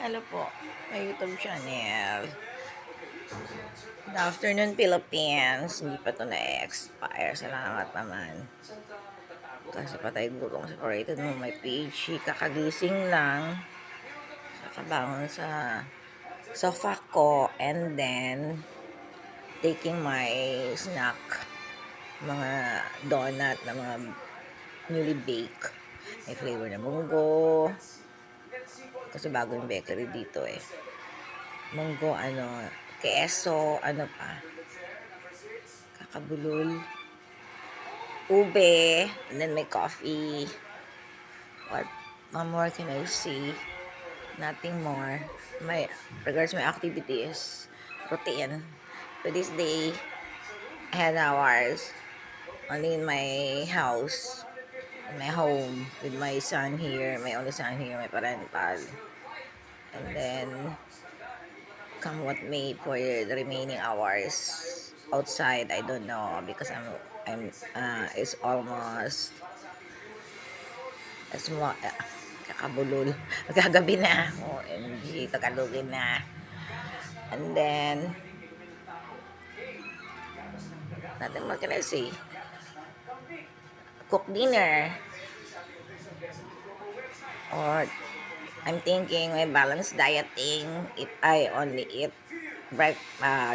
Hello po, may YouTube channel. Good afternoon, Philippines. Hindi pa to na-expire. Salamat naman. Kasi patay gulong separated mo may page. Kakagising lang. Kakabangon sa sofa ko. And then, taking my snack. Mga donut na mga newly baked. May flavor na munggo. Kasi bago yung bakery dito eh. Munggo, keso, ano pa. Kakabulol. Ube. And then may coffee. What more can I say? Nothing more. Regards my activities. Routine. To this day, I had hours only in my house. In my home. With my son here. My only son here. My parental. And then, come what may for the remaining hours outside, I don't know because it's almost kakabulol. Magagabi na. OMG, Tagalogin na. And then, nothing more can I say. Cook dinner. Or, I'm thinking my balanced dieting if I only eat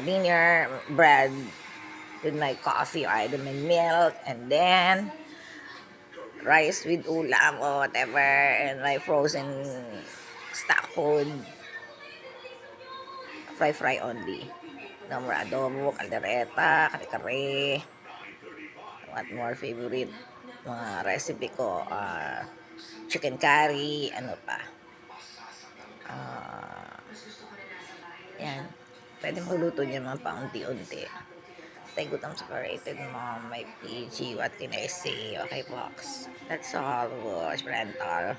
dinner, bread with my coffee or either my milk, and then rice with ulam or whatever, and my frozen stock food, fry only. No more adobo, kaldereta, kare-kare. What more favorite mga recipe ko? Chicken curry, ano pa? Yan. Pwede magluto niya mga paunti-unti. Tayo gutom separated mo, may PG, what can I say? Okay, box. That's all, boss, parental.